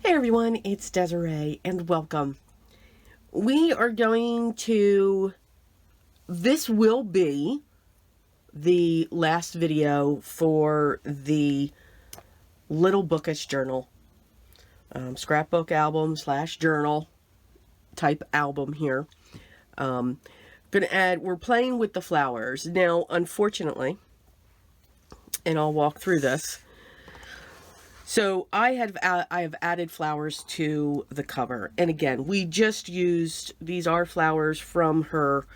Hey everyone, it's Desiree and welcome. We are going to, this will be the last video for the Little Bookish Journal, scrapbook album / journal type album here. Gonna add, we're playing with the flowers. Now, unfortunately, and I'll walk through this. So I have added flowers to the cover, and again, we just used, these are flowers from her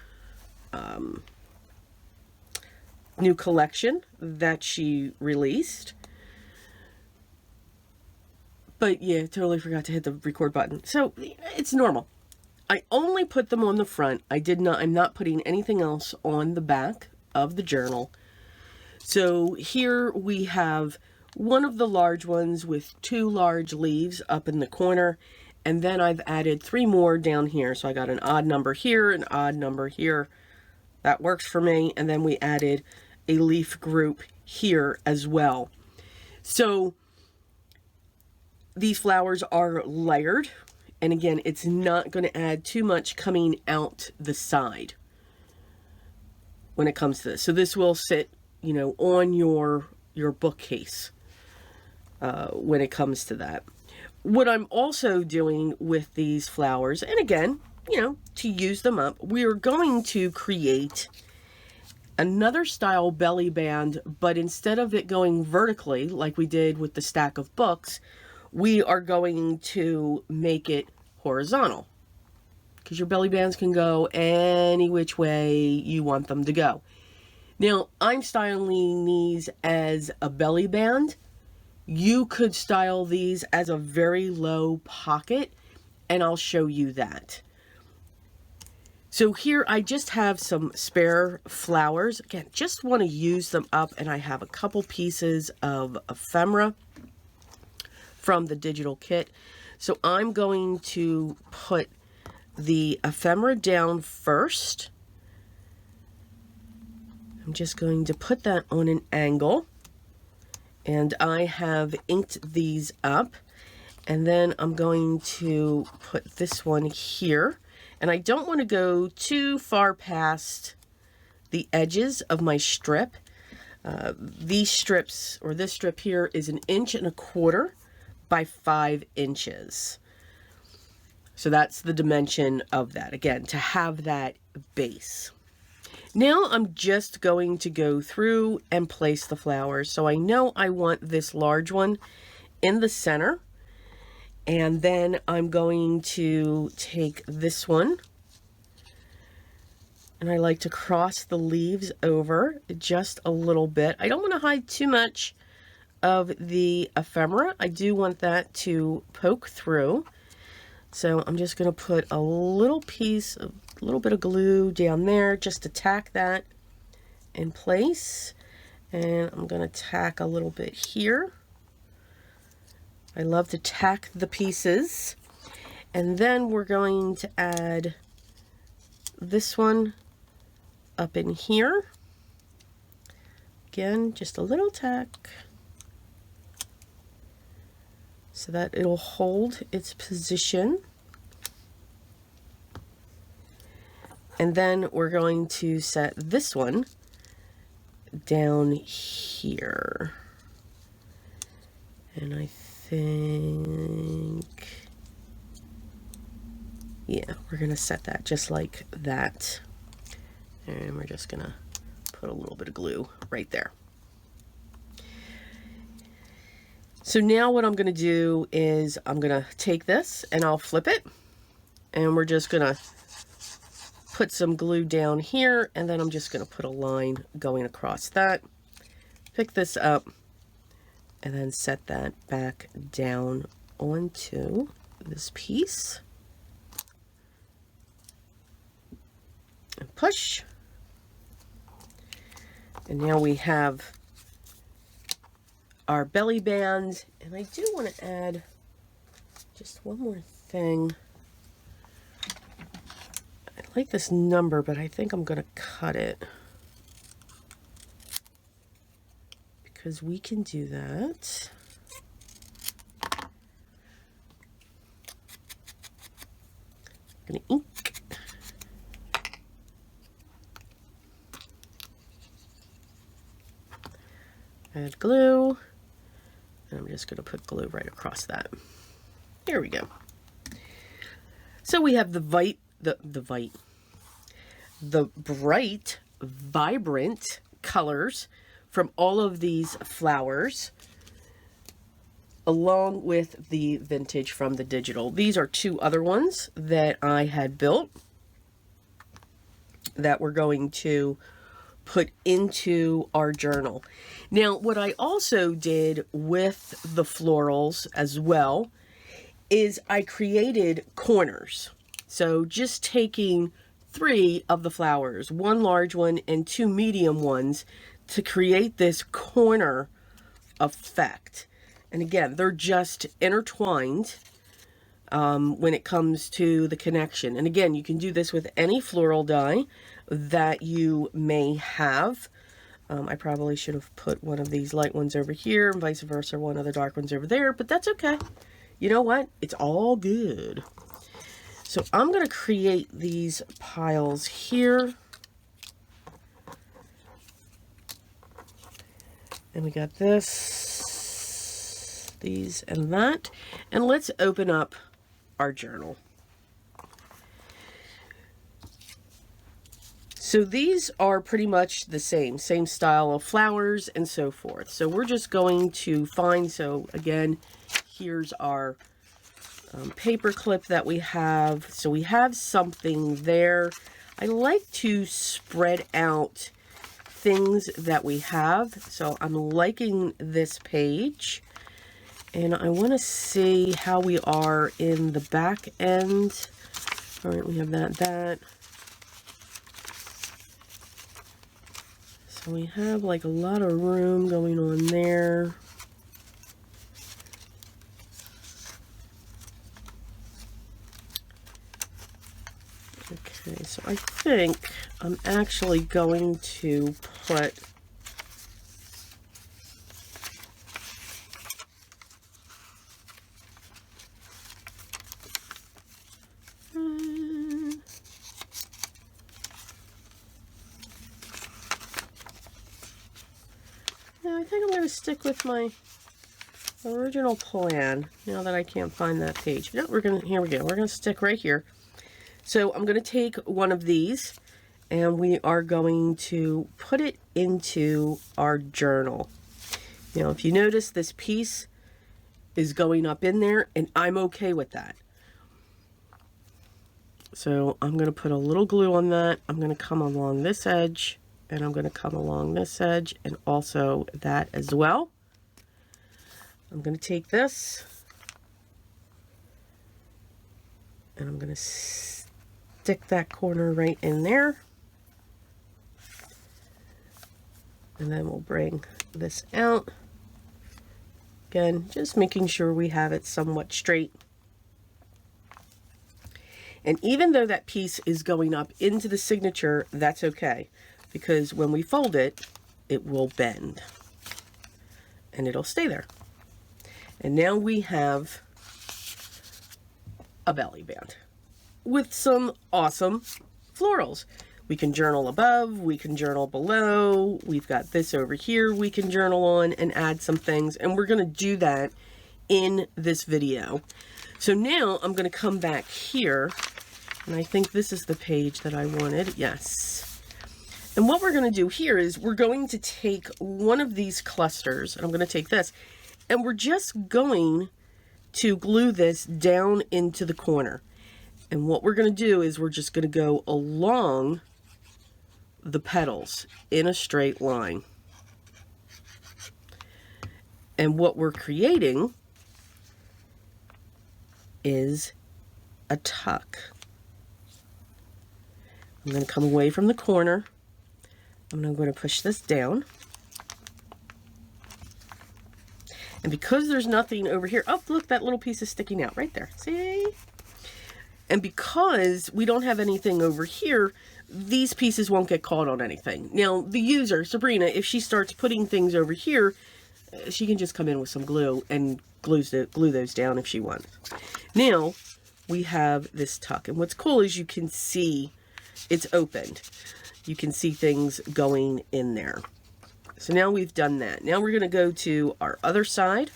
new collection that she released. But yeah, totally forgot to hit the record button. So it's normal. I only put them on the front. I'm not putting anything else on the back of the journal. So here we have one of the large ones with 2 large leaves up in the corner, and then I've added 3 more down here. So I got an odd number here, an odd number here. That works for me. And then we added a leaf group here as well. So these flowers are layered, and again, it's not going to add too much coming out the side when it comes to this. So this will sit, you know, on your bookcase when it comes to that. What I'm also doing with these flowers, and again, you know, to use them up, we are going to create another style belly band, but instead of it going vertically like we did with the stack of books, we are going to make it horizontal, because your belly bands can go any which way you want them to go. Now, I'm styling these as a belly band. You could style these as a very low pocket, and I'll show you that. So here I just have some spare flowers. Again, just want to use them up, and I have a couple pieces of ephemera from the digital kit. So I'm going to put the ephemera down first. I'm just going to put that on an angle, and I have inked these up, and then I'm going to put this one here, and I don't want to go too far past the edges of my strip. These strips, or this strip here, is 1 1/4 inches by 5 inches. So that's the dimension of that, again, to have that base. Now I'm just going to go through and place the flowers. So I know I want this large one in the center, and then I'm going to take this one, and I like to cross the leaves over just a little bit. I don't want to hide too much of the ephemera. I do want that to poke through. So I'm just going to put a little bit of glue down there just to tack that in place. And I'm going to tack a little bit here. I love to tack the pieces. And then we're going to add this one up in here. Again, just a little tack, so that it'll hold its position. And then we're going to set this one down here. And I think, yeah, we're going to set that just like that. And we're just going to put a little bit of glue right there. So now what I'm going to do is I'm going to take this and I'll flip it, and we're just going to put some glue down here, and then I'm just going to put a line going across that, pick this up, and then set that back down onto this piece, and push. And now we have our belly band, and I do want to add just one more thing. I like this number, but I think I'm going to cut it, because we can do that. gonna ink. Add glue. And I'm just gonna put glue right across that. There we go. So we have the bright, vibrant colors from all of these flowers, along with the vintage from the digital. These are two other ones that I had built that we're going to put into our journal. Now, what I also did with the florals as well is I created corners. So just taking 3 of the flowers, 1 large one and 2 medium ones, to create this corner effect. And again, they're just intertwined when it comes to the connection. And again, you can do this with any floral die that you may have. I probably should have put one of these light ones over here and vice versa, one of the dark ones over there, but that's okay. You know what? It's all good. So I'm going to create these piles here. And we got this, these, and that. And let's open up our journal. So these are pretty much the same style of flowers and so forth. So we're just going to find, so again, here's our paper clip that we have. So we have something there. I like to spread out things that we have. So I'm liking this page. And I want to see how we are in the back end. All right, we have that. So we have like a lot of room going on there. Okay, so I think I'm actually going to put I think I'm going to stick with my original plan now that I can't find that page. No, here we go. We're going to stick right here. So I'm going to take one of these and we are going to put it into our journal. Now, if you notice, this piece is going up in there and I'm okay with that. So I'm going to put a little glue on that. I'm going to come along this edge and I'm going to come along this edge and also that as well. I'm going to take this and I'm going to stick that corner right in there. And then we'll bring this out. Again, just making sure we have it somewhat straight. And even though that piece is going up into the signature, that's okay. Because when we fold it, it will bend. And it'll stay there. And now we have a belly band with some awesome florals. We can journal above, we can journal below, we've got this over here we can journal on and add some things, and we're going to do that in this video. So now I'm going to come back here, and I think this is the page that I wanted. Yes. And what we're going to do here is we're going to take one of these clusters, and I'm going to take this, and we're just going to glue this down into the corner. And what we're going to do is we're just going to go along the petals in a straight line. And what we're creating is a tuck. I'm going to come away from the corner. I'm going to push this down. And because there's nothing over here, oh, look, that little piece is sticking out right there. See? And because we don't have anything over here, these pieces won't get caught on anything. Now, the user, Sabrina, if she starts putting things over here, she can just come in with some glue and glue those down if she wants. Now, we have this tuck. And what's cool is you can see it's opened. You can see things going in there. So now we've done that. Now we're going to go to our other side,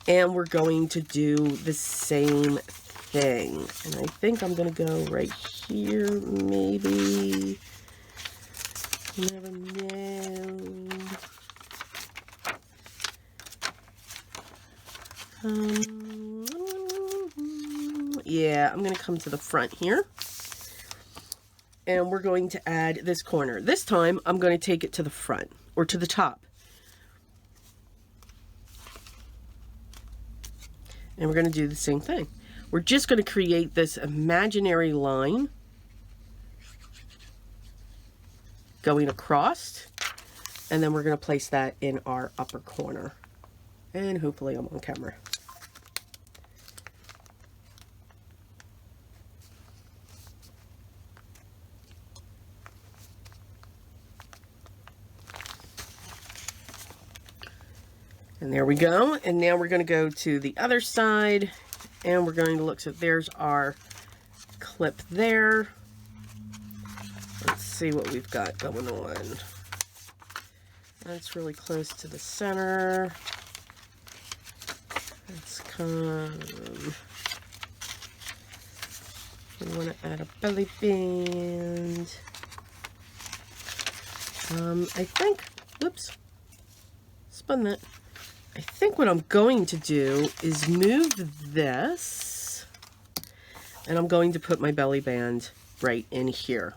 and we're going to do the same thing. And I think I'm going to go right here, maybe. You never know. Yeah, I'm going to come to the front here. And we're going to add this corner. This time, I'm going to take it to the front, or to the top. And we're going to do the same thing. We're just going to create this imaginary line going across, and then we're going to place that in our upper corner. And hopefully I'm on camera. And there we go. And now we're going to go to the other side, and we're going to look. So there's our clip there. Let's see what we've got going on. That's really close to the center. Let's come. We want to add a belly band. I think, whoops, spun that. I think what I'm going to do is move this, and I'm going to put my belly band right in here.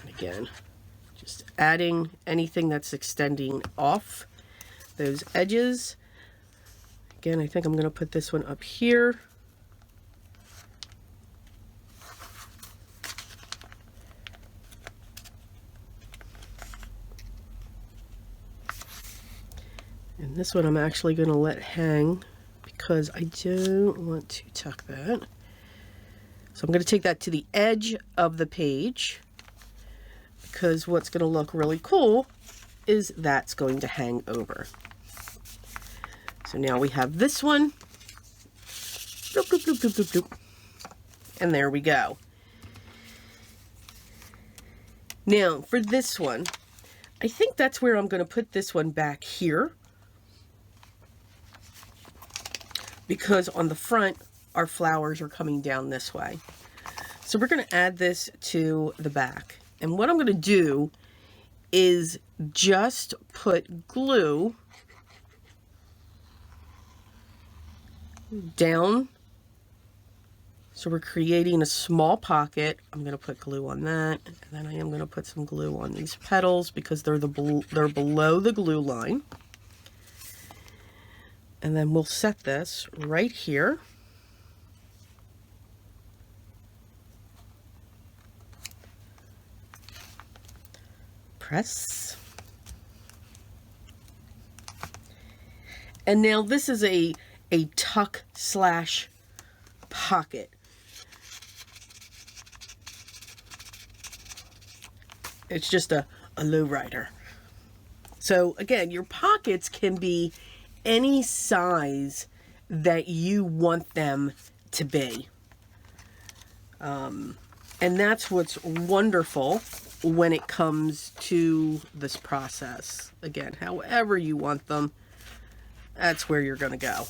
And again, just adding anything that's extending off those edges. Again, I think I'm going to put this one up here. And this one I'm actually going to let hang because I don't want to tuck that. So I'm going to take that to the edge of the page, because what's going to look really cool is that's going to hang over. So now we have this one. Bloop, bloop, bloop, bloop, bloop, bloop. And there we go. Now for this one, I think that's where I'm going to put this one back here, because on the front, our flowers are coming down this way. So we're going to add this to the back. And what I'm going to do is just put glue down. So we're creating a small pocket. I'm going to put glue on that. And then I am going to put some glue on these petals because they're below the glue line. And then we'll set this right here. Press. And now this is a tuck slash pocket. It's just a low rider. So again, your pockets can be any size that you want them to be. And that's what's wonderful when it comes to this process. Again, however you want them, that's where you're going to go.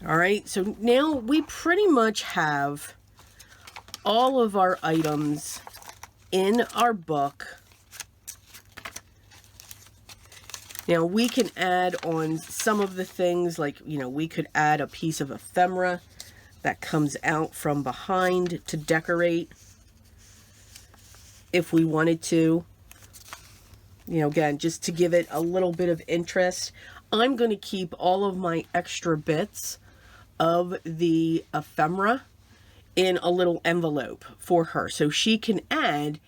All right, so now we pretty much have all of our items in our book. Now we can add on some of the things, like, you know, we could add a piece of ephemera that comes out from behind to decorate if we wanted to. You know, again, just to give it a little bit of interest. I'm going to keep all of my extra bits of the ephemera in a little envelope for her, so she can add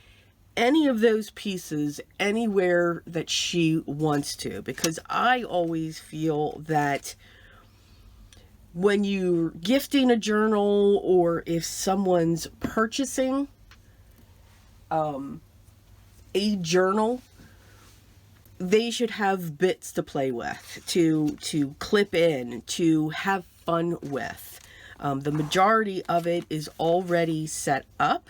any of those pieces anywhere that she wants to, because I always feel that when you're gifting a journal, or if someone's purchasing a journal, they should have bits to play with, to clip in, to have fun with. The majority of it is already set up.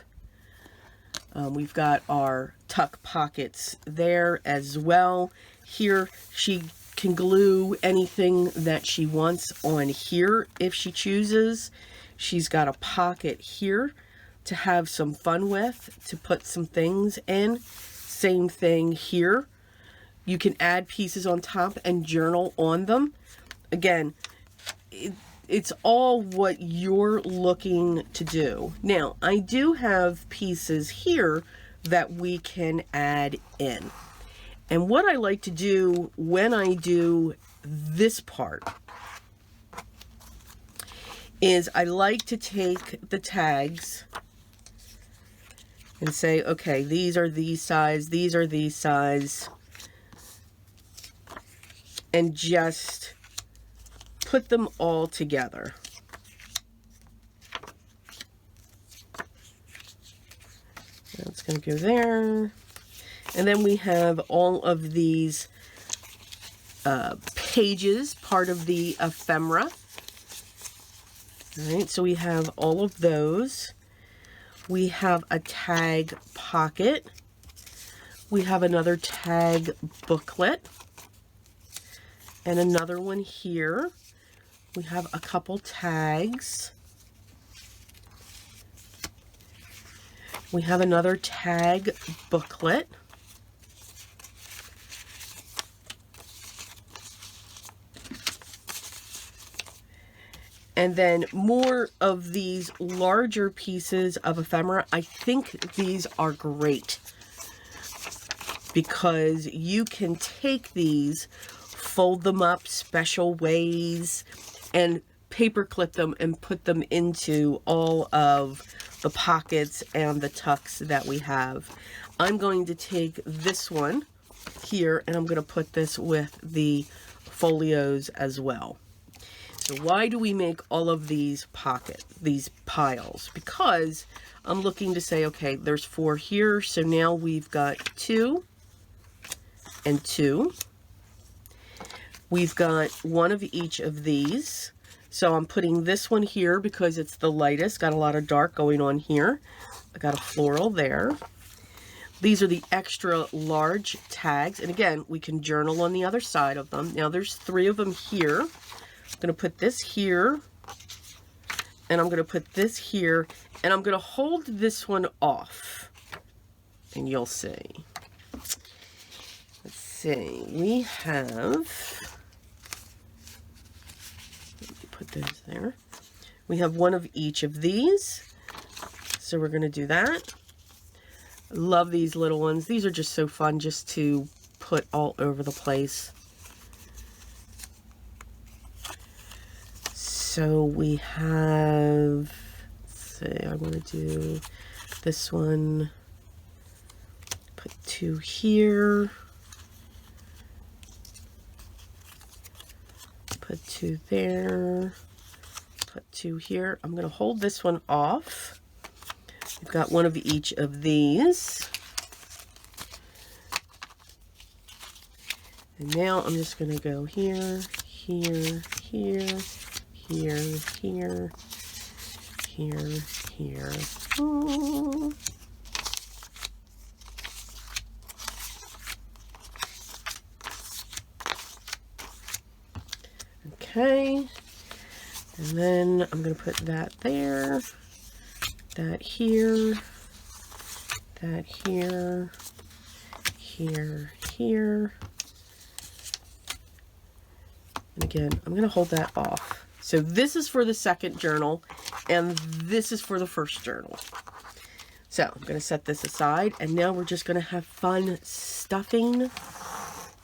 We've got our tuck pockets there as well. Here she can glue anything that she wants on here if she chooses. She's got a pocket here to have some fun with, to put some things in. Same thing here. You can add pieces on top and journal on them. Again, it's all what you're looking to do. Now, I do have pieces here that we can add in. And what I like to do when I do this part is I like to take the tags and say, okay, these are these size, these are these size, and just put them all together. That's going to go there. And then we have all of these pages, part of the ephemera. All right, so we have all of those. We have a tag pocket. We have another tag booklet. And another one here. We have a couple tags. We have another tag booklet. And then more of these larger pieces of ephemera. I think these are great because you can take these, fold them up special ways, and paper clip them and put them into all of the pockets and the tucks that we have. I'm going to take this one here and I'm going to put this with the folios as well. So why do we make all of these these piles? Because I'm looking to say, okay, there's 4 here, so now we've got 2 and 2. We've got 1 of each of these. So I'm putting this one here because it's the lightest, got a lot of dark going on here. I got a floral there. These are the extra large tags, and again, we can journal on the other side of them. Now there's 3 of them here. I'm going to put this here, and I'm going to put this here, and I'm going to hold this one off, and you'll see. Let's see, we have, let me put those there. We have 1 of each of these, so we're going to do that. I love these little ones. These are just so fun just to put all over the place. So we have, let's see, I want to do this one, put 2 here, put 2 there, put 2 here. I'm going to hold this one off. We've got 1 of each of these. And now I'm just going to go here, here, here, here, here, here, here. Oh. Okay, and then I'm going to put that there, that here, that here, here, here. And again, I'm going to hold that off. So this is for the second journal, and this is for the first journal. So I'm going to set this aside, and now we're just going to have fun stuffing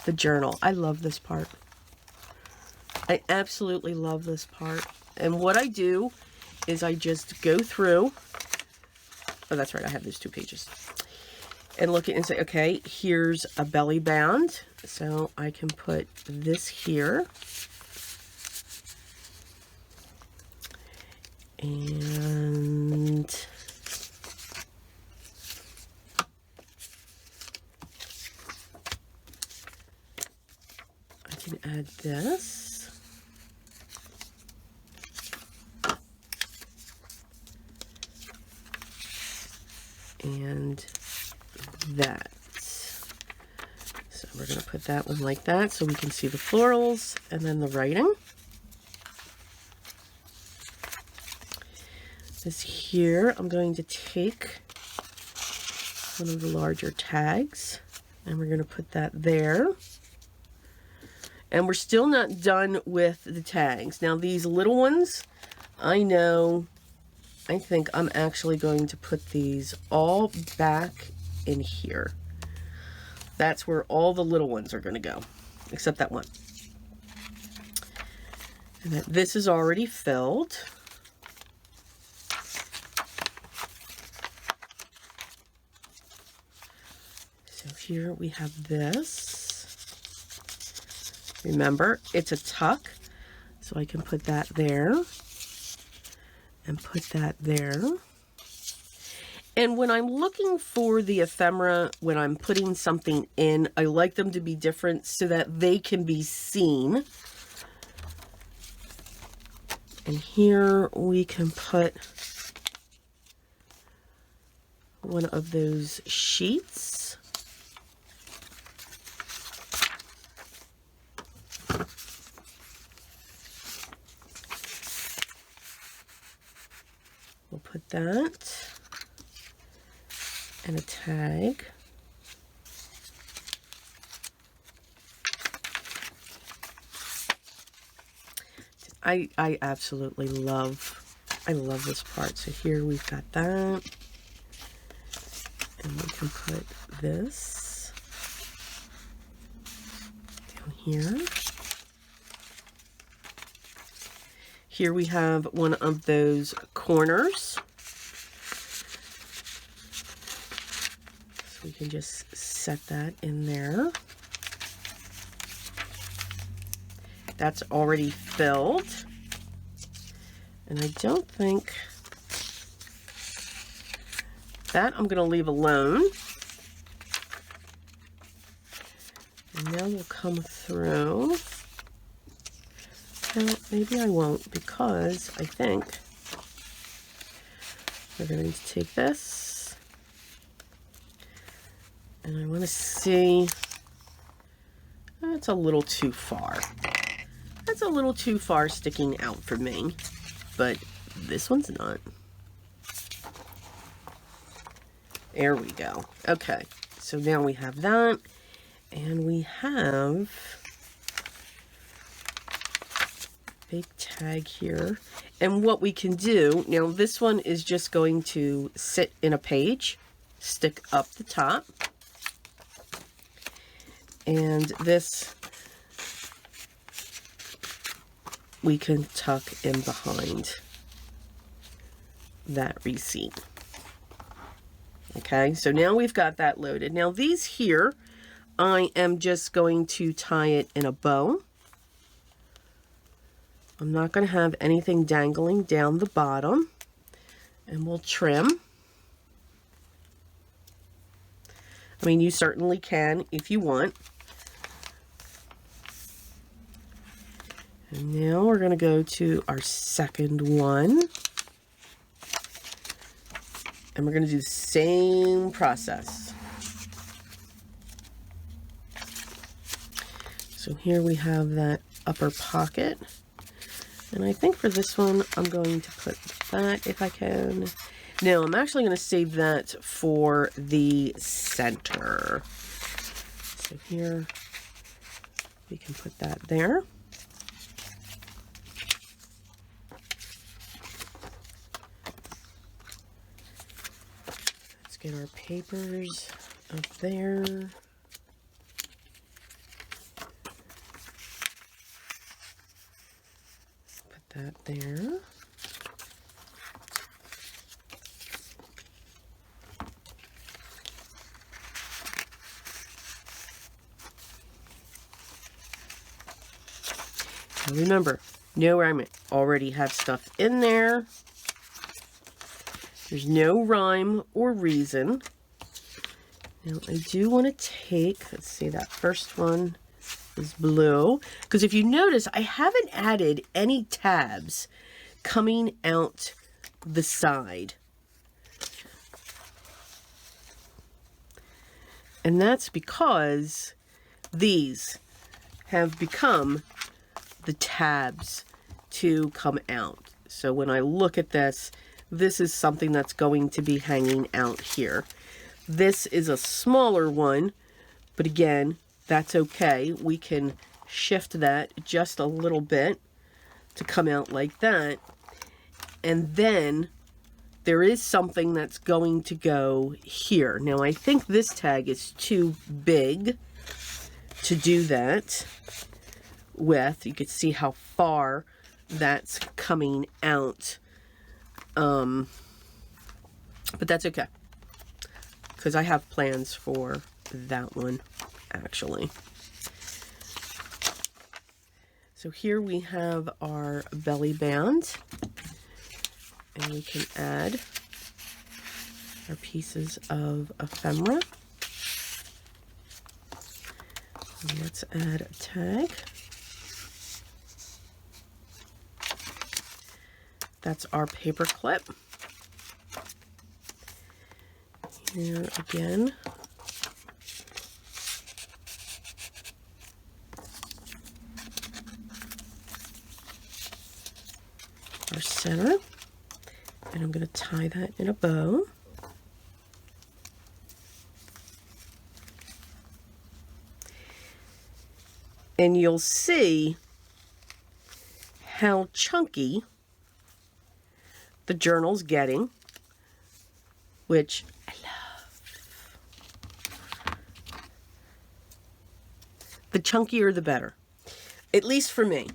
the journal. I love this part. I absolutely love this part. And what I do is I just go through, oh, that's right, I have these 2 pages, and look at it and say, okay, here's a belly band. So I can put this here. And can add this. And that. So we're going to put that one like that so we can see the florals and then the writing. This here, I'm going to take one of the larger tags and we're going to put that there. And we're still not done with the tags. Now these little ones, I think I'm actually going to put these all back in here. That's where all the little ones are going to go, except that one. And that this is already filled. So here we have this. Remember, it's a tuck, so I can put that there and put that there. And when I'm looking for the ephemera, when I'm putting something in, I like them to be different so that they can be seen. And here we can put one of those sheets. We'll put that and a tag. I absolutely love, I love this part. So here we've got that. And we can put this down here. Here we have one of those corners. So we can just set that in there. That's already filled. And I don't think that I'm going to leave alone. And now we'll come through. Well, maybe I won't, because I think we're going to take this and I want to see, that's a little too far. That's a little too far sticking out for me, but this one's not. There we go. Okay, so now we have that, and we have big tag here. And what we can do, now this one is just going to sit in a page, stick up the top. And this we can tuck in behind that receipt. Okay, so now we've got that loaded. Now these here, I am just going to tie it in a bow. I'm not going to have anything dangling down the bottom, and we'll trim. I mean, you certainly can if you want. And now we're going to go to our second one. And we're going to do the same process. So here we have that upper pocket. And I think for this one, I'm going to put that if I can. No, I'm actually going to save that for the center. So here, we can put that there. Let's get our papers up there. That there. Now remember, no rhyme. I already have stuff in there. There's no rhyme or reason. Now I do want to take, let's see, that first one is blue. Because if you notice, I haven't added any tabs coming out the side. And that's because these have become the tabs to come out. So when I look at this, this is something that's going to be hanging out here. This is a smaller one, but again, that's okay. We can shift that just a little bit to come out like that. And then there is something that's going to go here. Now, I think this tag is too big to do that with. You can see how far that's coming out. But that's okay, because I have plans for that one, actually. So here we have our belly band, and we can add our pieces of ephemera. And let's add a tag. That's our paper clip. Here again. Our center. And I'm going to tie that in a bow. And you'll see how chunky the journal's getting, which I love. The chunkier, the better. At least for me.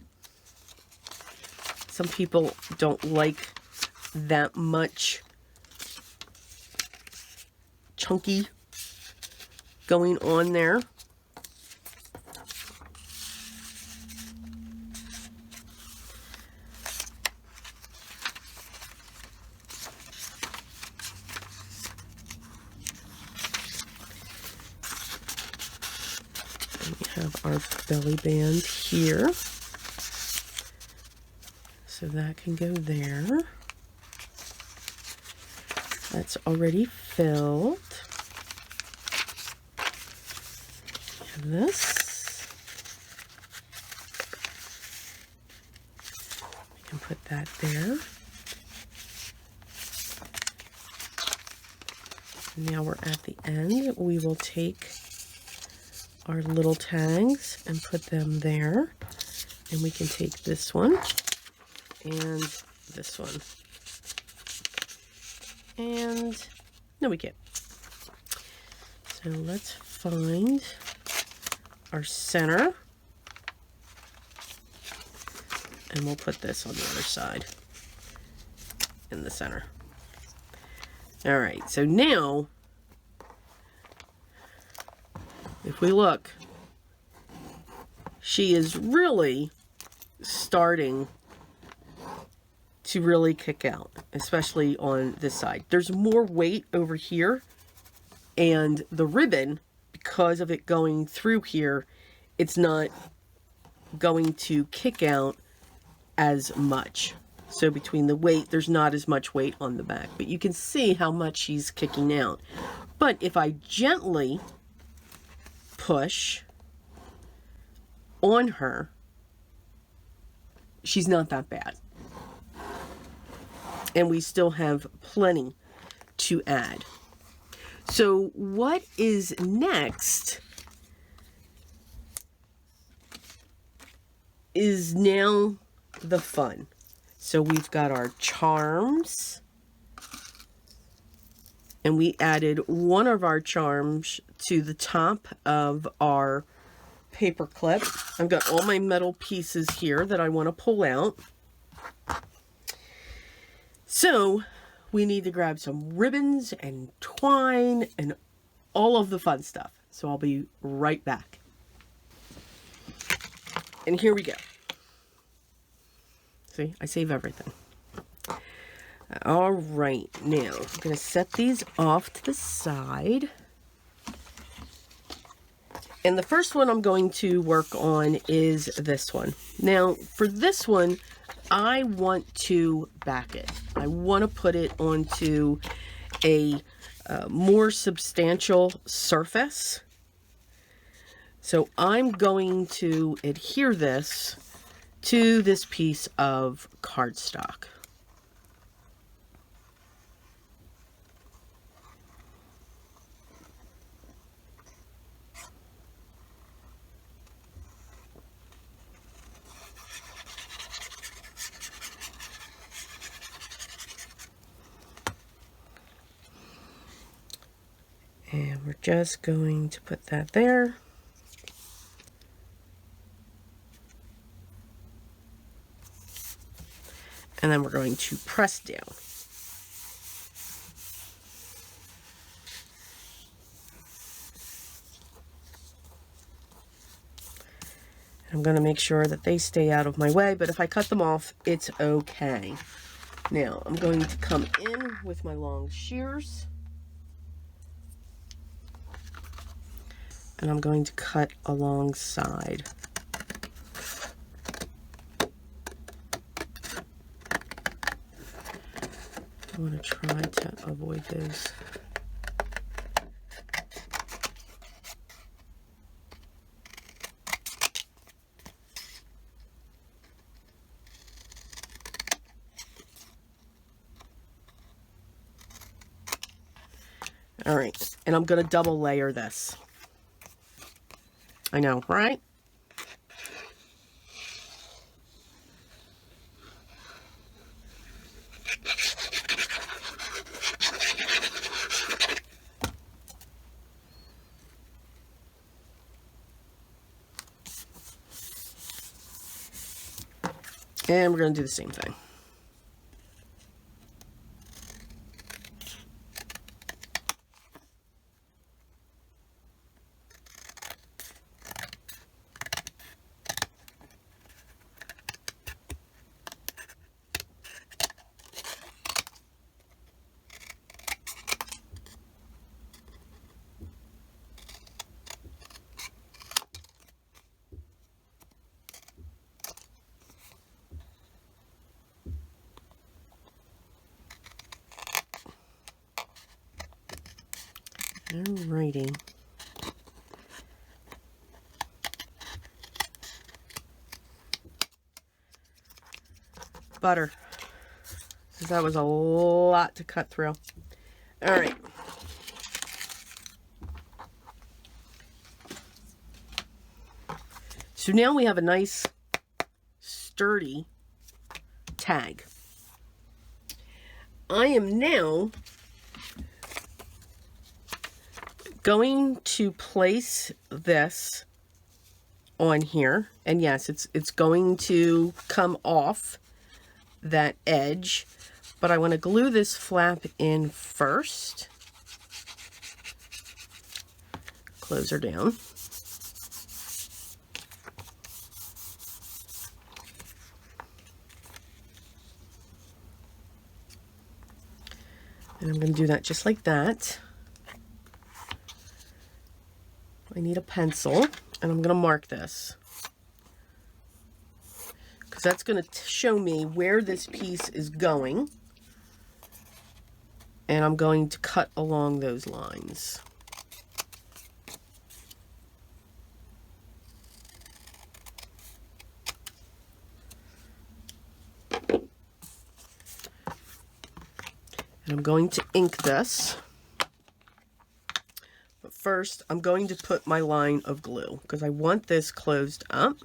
Some people don't like that much chunky going on there. Have our belly band here, so that can go there. That's already filled. And this, we can put that there. Now we're at the end. We will take our little tags and put them there, and we can take this one and this one, and no, we can't. So let's find our center, and we'll put this on the other side in the center. All right, so now if we look, she is really starting to really kick out, especially on this side. There's more weight over here, and the ribbon, because of it going through here, it's not going to kick out as much. So between the weight, there's not as much weight on the back, but you can see how much she's kicking out. But if I gently push on her, she's not that bad. And we still have plenty to add. So what is next is now the fun. So we've got our charms, and we added one of our charms to the top of our paper clip. I've got all my metal pieces here that I want to pull out. So we need to grab some ribbons and twine and all of the fun stuff. So I'll be right back. And here we go. See, I save everything. All right, now I'm going to set these off to the side. And the first one I'm going to work on is this one. Now, for this one, I want to back it. I want to put it onto a more substantial surface. So I'm going to adhere this to this piece of cardstock. And we're just going to put that there. And then we're going to press down. I'm going to make sure that they stay out of my way, but if I cut them off, it's okay. Now, I'm going to come in with my long shears. And I'm going to cut alongside. I want to try to avoid those. All right, and I'm going to double layer this. I know, right? And we're going to do the same thing. Alrighty. Butter. Because that was a lot to cut through. Alright. So now we have a nice, sturdy tag. I am now going to place this on here, and yes, it's going to come off that edge, but I want to glue this flap in first. Close her down. And I'm going to do that just like that. I need a pencil, and I'm going to mark this, because that's going to show me where this piece is going, and I'm going to cut along those lines. And I'm going to ink this. But first, I'm going to put my line of glue, because I want this closed up.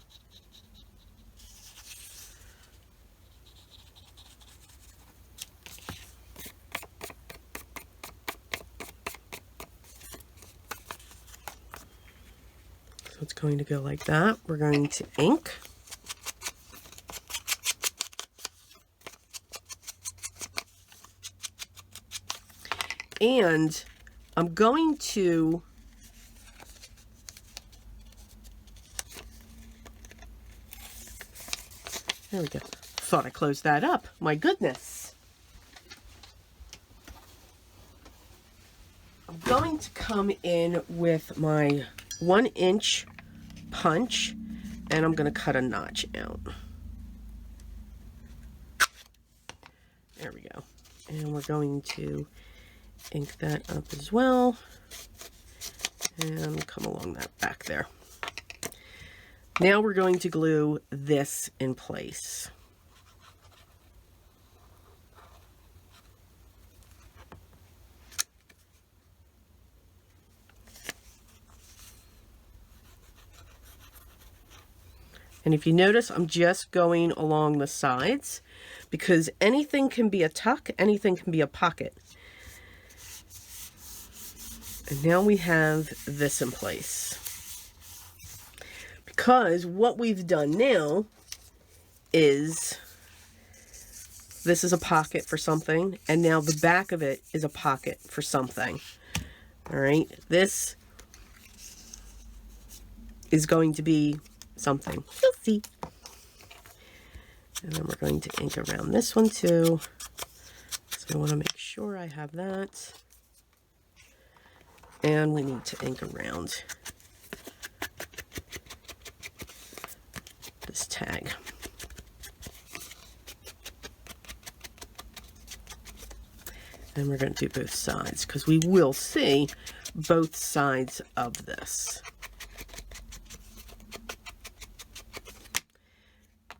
So it's going to go like that. We're going to ink. And I'm going to there we go. Thought I closed that up. My goodness. I'm going to come in with my 1-inch punch, and I'm going to cut a notch out. There we go. And we're going to ink that up as well, and come along that back there. Now we're going to glue this in place. And if you notice, I'm just going along the sides because anything can be a tuck, anything can be a pocket. And now we have this in place. Because what we've done now is this is a pocket for something, and now the back of it is a pocket for something. All right, this is going to be something. You'll see. And then we're going to ink around this one too. So I want to make sure I have that. And we need to ink around this tag. And we're going to do both sides because we will see both sides of this.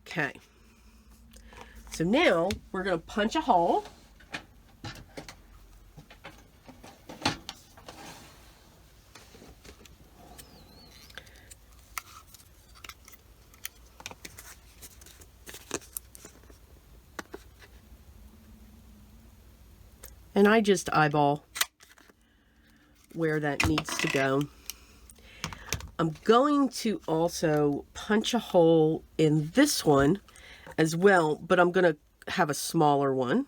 Okay, so now we're going to punch a hole. And I just eyeball where that needs to go. I'm going to also punch a hole in this one as well, but I'm going to have a smaller one.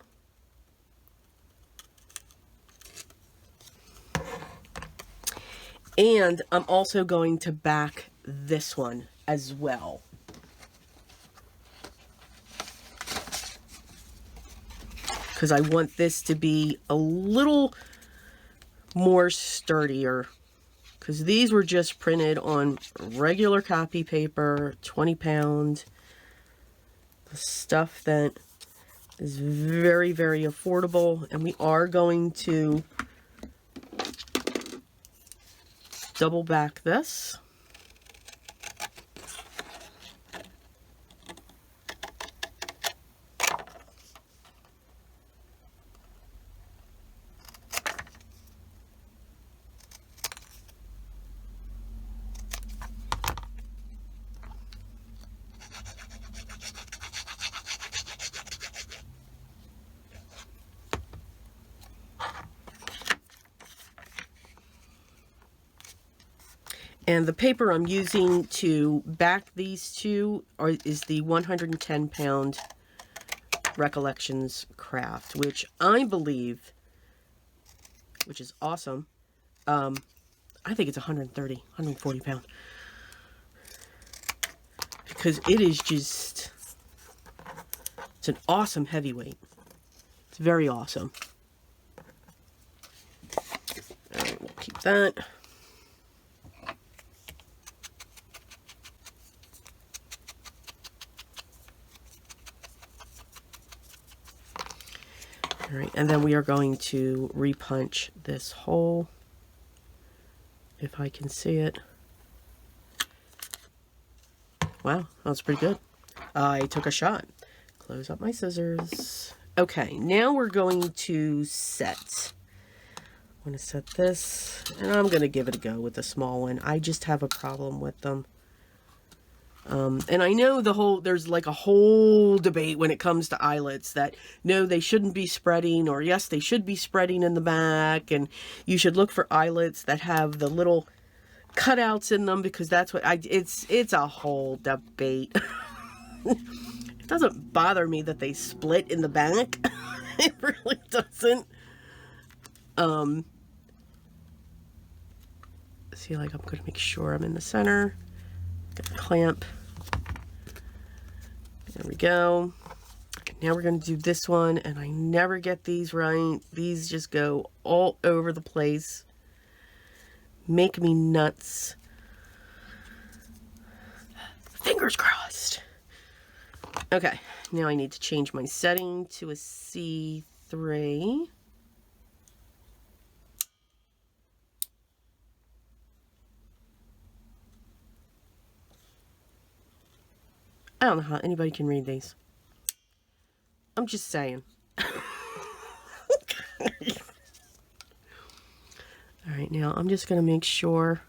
And I'm also going to back this one as well. Because I want this to be a little more sturdier. Because these were just printed on regular copy paper, 20 pound. The stuff that is very, very affordable. And we are going to double back this. And the paper I'm using to back these two is the 110 pound Recollections Craft, which I believe, which is awesome. I think it's 130, 140 pound. Because it is just, it's an awesome heavyweight. It's very awesome. All right, we'll keep that. All right, and then we are going to repunch this hole, if I can see it. Wow, that was pretty good. I took a shot. Close up my scissors. Okay, now we're going to set. I'm going to set this, and I'm going to give it a go with the small one. I just have a problem with them. And I know there's like a whole debate when it comes to eyelets that no, they shouldn't be spreading, or yes, they should be spreading in the back, and you should look for eyelets that have the little cutouts in them, because that's what it's a whole debate. It doesn't bother me that they split in the back. It really doesn't. See, like, I'm going to make sure I'm in the center. Get the clamp. There we go. Now we're going to do this one, and I never get these right. These just go all over the place. Make me nuts. Fingers crossed. Okay, now I need to change my setting to a C3. I don't know how anybody can read these. I'm just saying. Alright, now I'm just going to make sure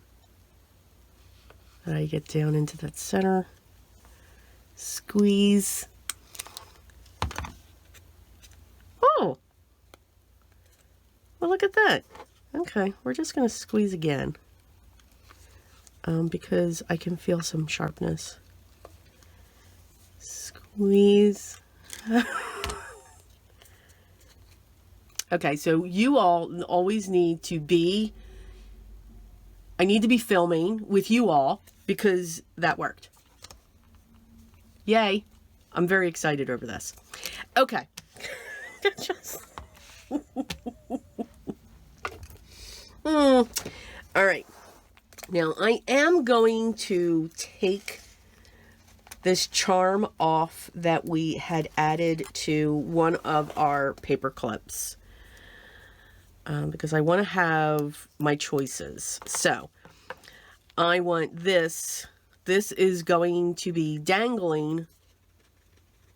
that I get down into that center. Squeeze. Oh! Well, look at that. Okay, we're just going to squeeze again. Because I can feel some sharpness. Squeeze. Okay, so you all always need to be, I need to be filming with you all because that worked. Yay. I'm very excited over this. Okay. All right. Now I am going to take this charm off that we had added to one of our paper clips. Because I want to have my choices. So, I want this. This is going to be dangling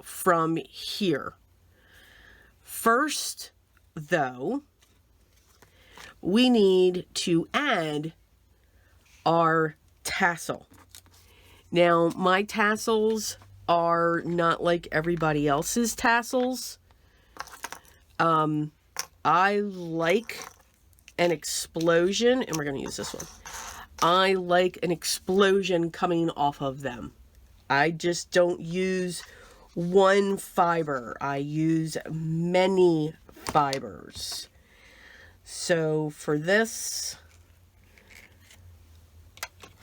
from here. First, though, we need to add our tassel. Now, my tassels are not like everybody else's tassels. I like an explosion, and we're going to use this one. I like an explosion coming off of them. I just don't use one fiber. I use many fibers. So for this,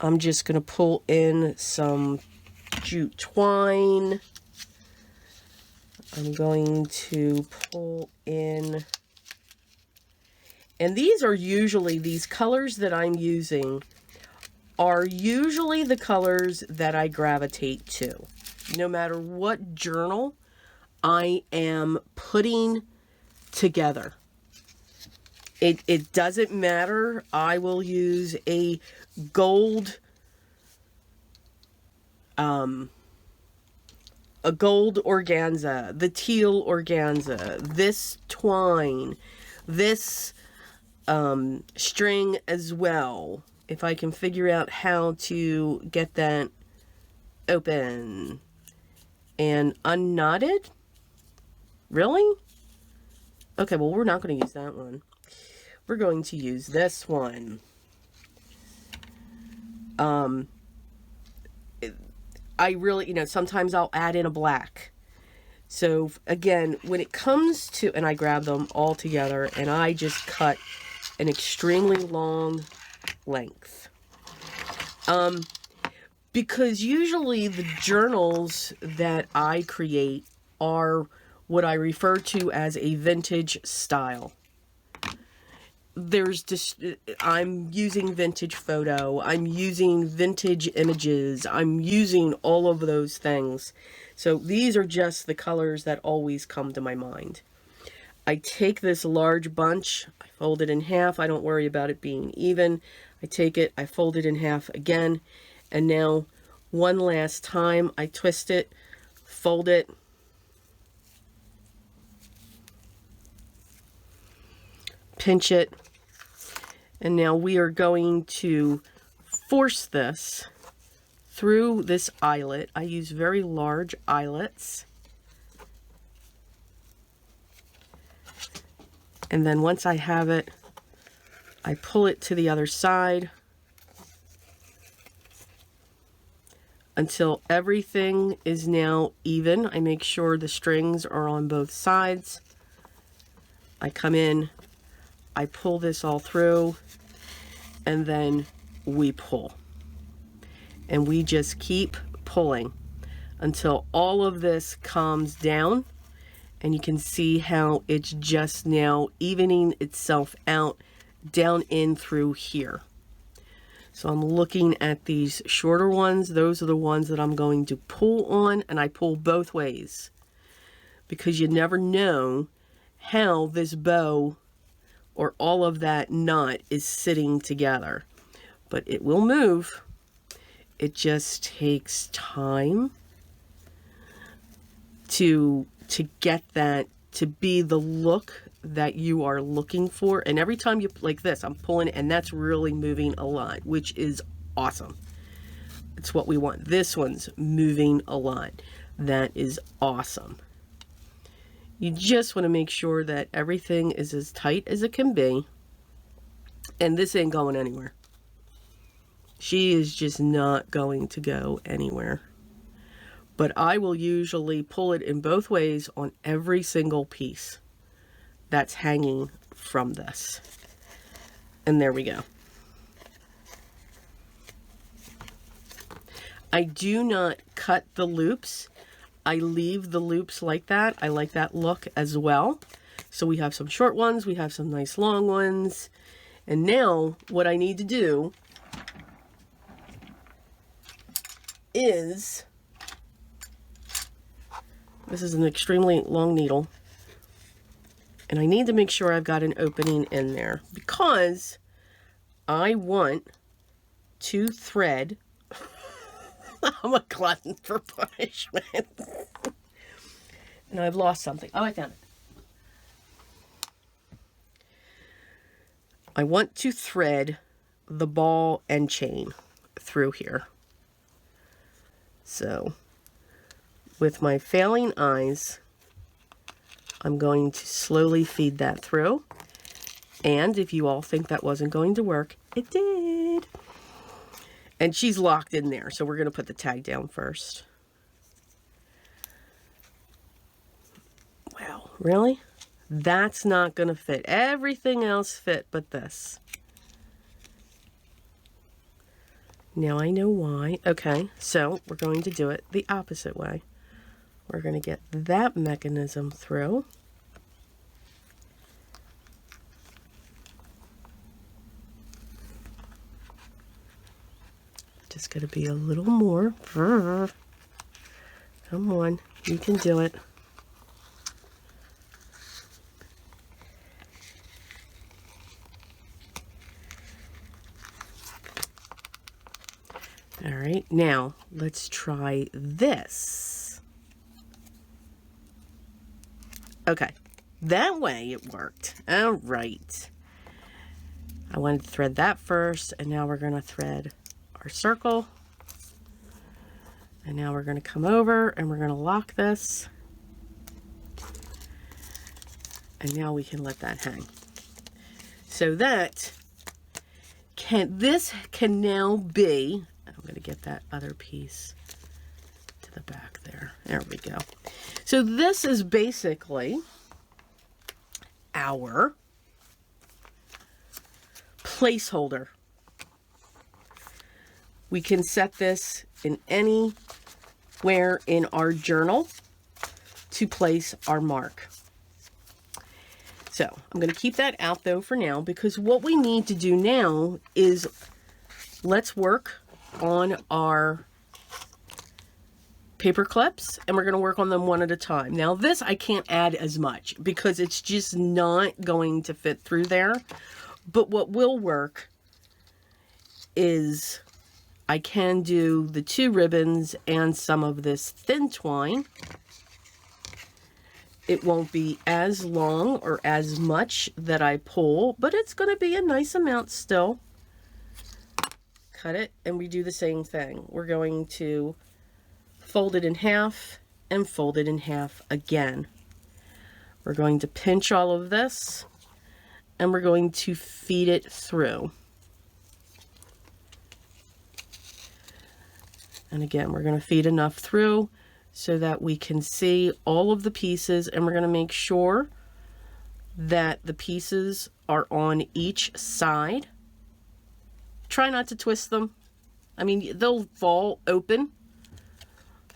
I'm just going to pull in some jute twine. I'm going to pull in... And these are usually, these colors that I'm using are usually the colors that I gravitate to. No matter what journal I am putting together. It doesn't matter. I will use a gold, organza, the teal organza, this twine, this string as well. If I can figure out how to get that open and unknotted. Really? Okay, well, we're not going to use that one. We're going to use this one. I really, you know, sometimes I'll add in a black. So again, when it comes to, and I grab them all together and I just cut an extremely long length. Because usually the journals that I create are what I refer to as a vintage style. There's just, I'm using vintage photo, I'm using vintage images, I'm using all of those things. So these are just the colors that always come to my mind. I take this large bunch, I fold it in half, I don't worry about it being even. I take it, I fold it in half again, and now one last time I twist it, fold it, pinch it, and now we are going to force this through this eyelet. I use very large eyelets. And then once I have it, I pull it to the other side until everything is now even. I make sure the strings are on both sides. I come in, I pull this all through, and then we pull. And we just keep pulling until all of this calms down. And you can see how it's just now evening itself out down in through here. So I'm looking at these shorter ones. Those are the ones that I'm going to pull on, and I pull both ways because you never know how this bow or all of that knot is sitting together. But it will move. It just takes time to get that to be the look that you are looking for. And every time you, like this, I'm pulling it, and that's really moving a lot, which is awesome. It's what we want. This one's moving a lot. That is awesome. You just want to make sure that everything is as tight as it can be. And this ain't going anywhere. She is just not going to go anywhere. But I will usually pull it in both ways on every single piece that's hanging from this. And there we go. I do not cut the loops. I leave the loops like that. I like that look as well. So we have some short ones, we have some nice long ones. And now what I need to do is, this is an extremely long needle, and I need to make sure I've got an opening in there because I want to thread. I'm a glutton for punishment. And I've lost something. Oh, I found it. I want to thread the ball and chain through here. So, with my failing eyes, I'm going to slowly feed that through. And if you all think that wasn't going to work, it did. And she's locked in there, so we're going to put the tag down first. Wow, really? That's not going to fit. Everything else fit but this. Now I know why. Okay, so we're going to do it the opposite way. We're going to get that mechanism through. Just got to be a little more. Come on, you can do it. All right, now let's try this. Okay, that way it worked. All right. I wanted to thread that first, and now we're going to thread our circle. And now we're going to come over and we're going to lock this. And now we can let that hang. So that this can now be, I'm going to get that other piece to the back there. There we go. So this is basically our placeholder. We can set this in anywhere in our journal to place our mark. So I'm going to keep that out though for now, because what we need to do now is let's work on our paper clips, and we're going to work on them one at a time. Now this I can't add as much because it's just not going to fit through there. But what will work is I can do the 2 ribbons and some of this thin twine. It won't be as long or as much that I pull, but it's going to be a nice amount still. Cut it, and we do the same thing. We're going to fold it in half and fold it in half again. We're going to pinch all of this, and we're going to feed it through. And again, we're going to feed enough through so that we can see all of the pieces, and we're going to make sure that the pieces are on each side. Try not to twist them. I mean, they'll fall open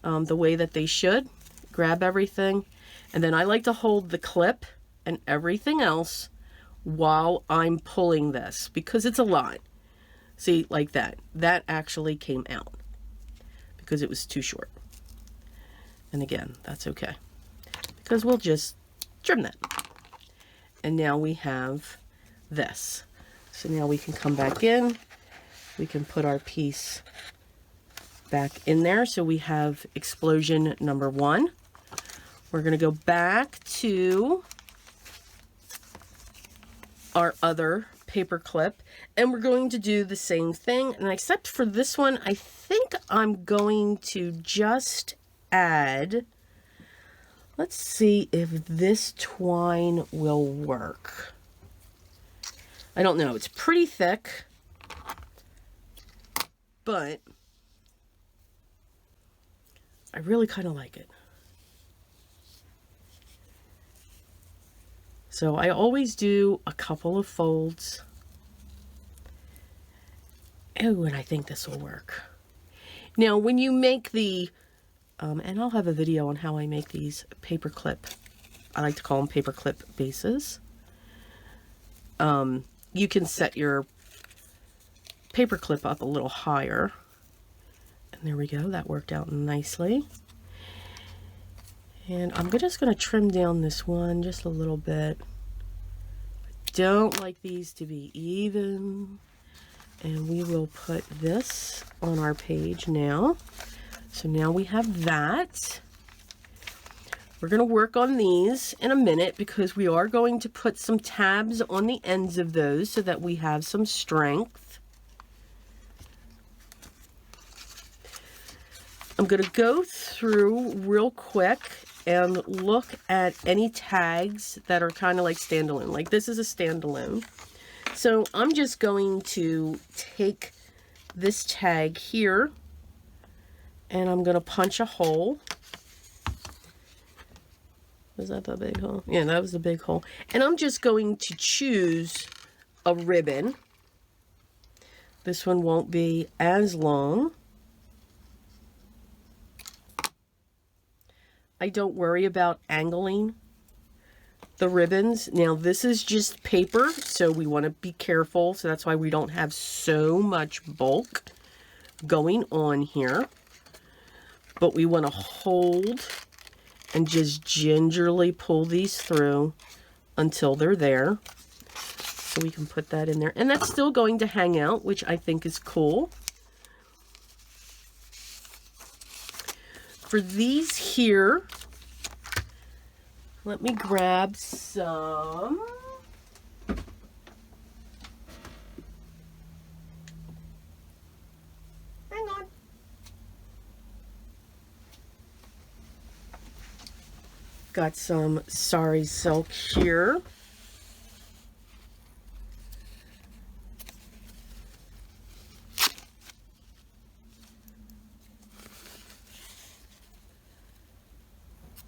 the way that they should. Grab everything. And then I like to hold the clip and everything else while I'm pulling this, because it's a lot. See, like that. That actually came out because it was too short. And again, that's okay, because we'll just trim that. And now we have this. So now we can come back in. We can put our piece back in there. So we have explosion number 1. We're going to go back to our other paper clip, and we're going to do the same thing. And except for this one, I think I'm going to just add, let's see if this twine will work. I don't know, it's pretty thick, but I really kind of like it. So I always do a couple of folds. Oh, and I think this will work. Now, when you make the, and I'll have a video on how I make these paper clip, I like to call them paper clip bases. You can set your paper clip up a little higher. And there we go, that worked out nicely. And I'm just going to trim down this one just a little bit. I don't like these to be even. And we will put this on our page now. So now we have that. We're going to work on these in a minute because we are going to put some tabs on the ends of those so that we have some strength. I'm going to go through real quick and look at any tags that are kind of like standalone. Like this is a standalone. So I'm just going to take this tag here and I'm going to punch a hole. Was that the big hole? Yeah, that was the big hole. And I'm just going to choose a ribbon. This one won't be as long. I don't worry about angling the ribbons. Now this is just paper, so we want to be careful. So that's why we don't have so much bulk going on here. But we want to hold and just gingerly pull these through until they're there. So we can put that in there. And that's still going to hang out, which I think is cool. For these here, let me grab some. Hang on. Got some sari silk here.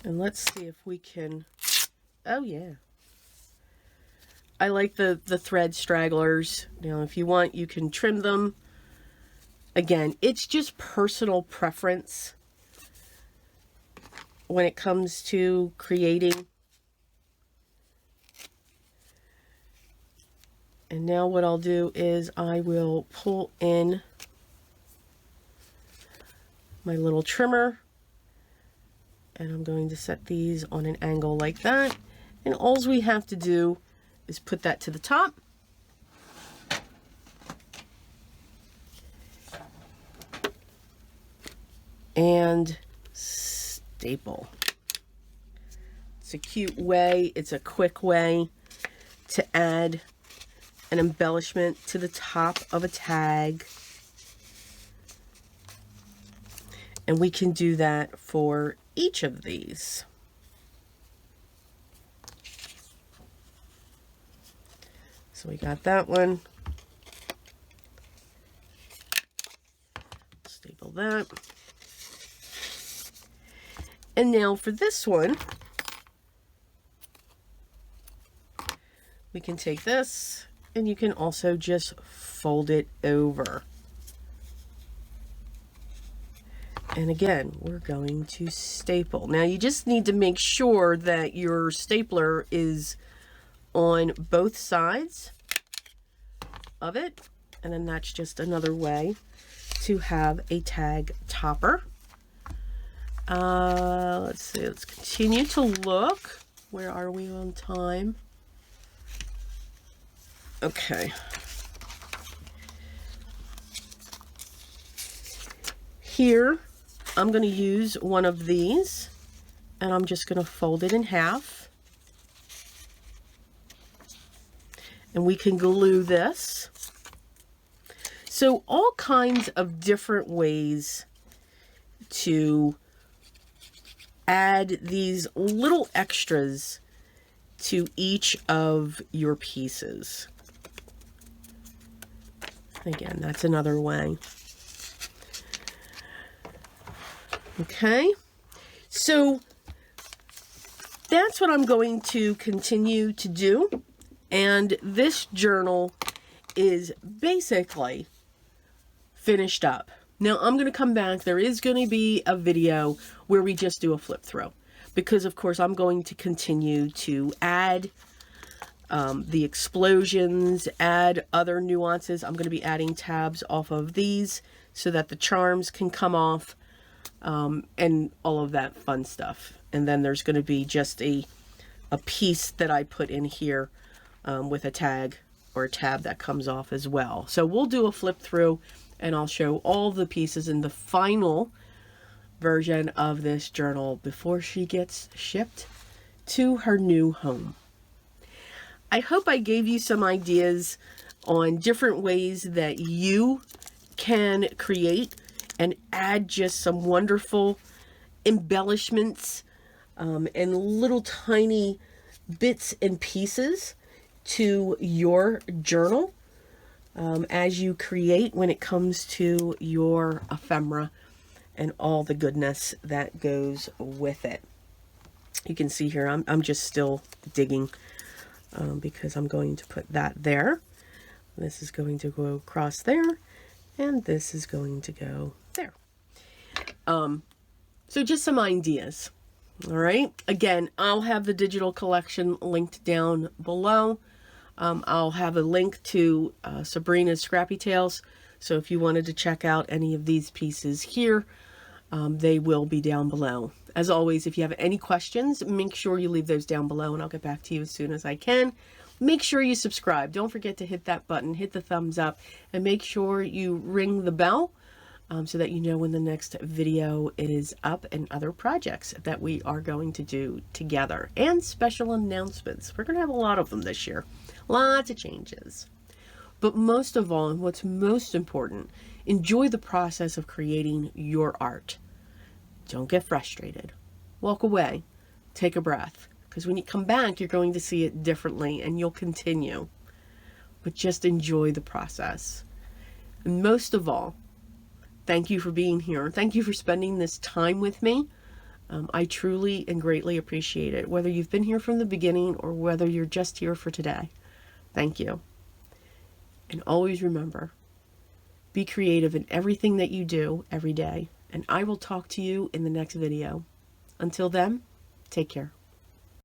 And let's see if we can, oh yeah. I like the thread stragglers. Now if you want, you can trim them. Again, it's just personal preference when it comes to creating. And now what I'll do is I will pull in my little trimmer. And I'm going to set these on an angle like that. And all we have to do is put that to the top. And staple. It's a cute way, it's a quick way to add an embellishment to the top of a tag. And we can do that for each of these. So we got that one. Staple that. And now for this one, we can take this and you can also just fold it over. And again, we're going to staple. Now you just need to make sure that your stapler is on both sides of it. And then that's just another way to have a tag topper. Let's see, let's continue to look. Where are we on time? Okay. Here, I'm going to use one of these, and I'm just going to fold it in half. And we can glue this. So all kinds of different ways to add these little extras to each of your pieces. Again, that's another way. Okay, so that's what I'm going to continue to do. And this journal is basically finished up. Now I'm going to come back. There is going to be a video where we just do a flip through, because of course I'm going to continue to add the explosions, add other nuances. I'm going to be adding tabs off of these so that the charms can come off, and all of that fun stuff. And then there's going to be just a piece that I put in here with a tag or a tab that comes off as well. So we'll do a flip through, and I'll show all the pieces in the final version of this journal before she gets shipped to her new home. I hope I gave you some ideas on different ways that you can create and add just some wonderful embellishments and little tiny bits and pieces to your journal as you create when it comes to your ephemera and all the goodness that goes with it. You can see here I'm just still digging because I'm going to put that there. This is going to go across there, and this is going to go there. So just some ideas. All right. Again, I'll have the digital collection linked down below. I'll have a link to Sabrina's Scrappy Tails. So if you wanted to check out any of these pieces here, they will be down below. As always, if you have any questions, make sure you leave those down below and I'll get back to you as soon as I can. Make sure you subscribe. Don't forget to hit that button, hit the thumbs up, and make sure you ring the bell so that you know when the next video is up, and other projects that we are going to do together, and special announcements. We're going to have a lot of them this year. Lots of changes. But most of all, and what's most important, enjoy the process of creating your art. Don't get frustrated. Walk away. Take a breath. Because when you come back, you're going to see it differently and you'll continue. But just enjoy the process. And most of all, thank you for being here. Thank you for spending this time with me. I truly and greatly appreciate it, whether you've been here from the beginning or whether you're just here for today. Thank you. And always remember, be creative in everything that you do every day. And I will talk to you in the next video. Until then, take care.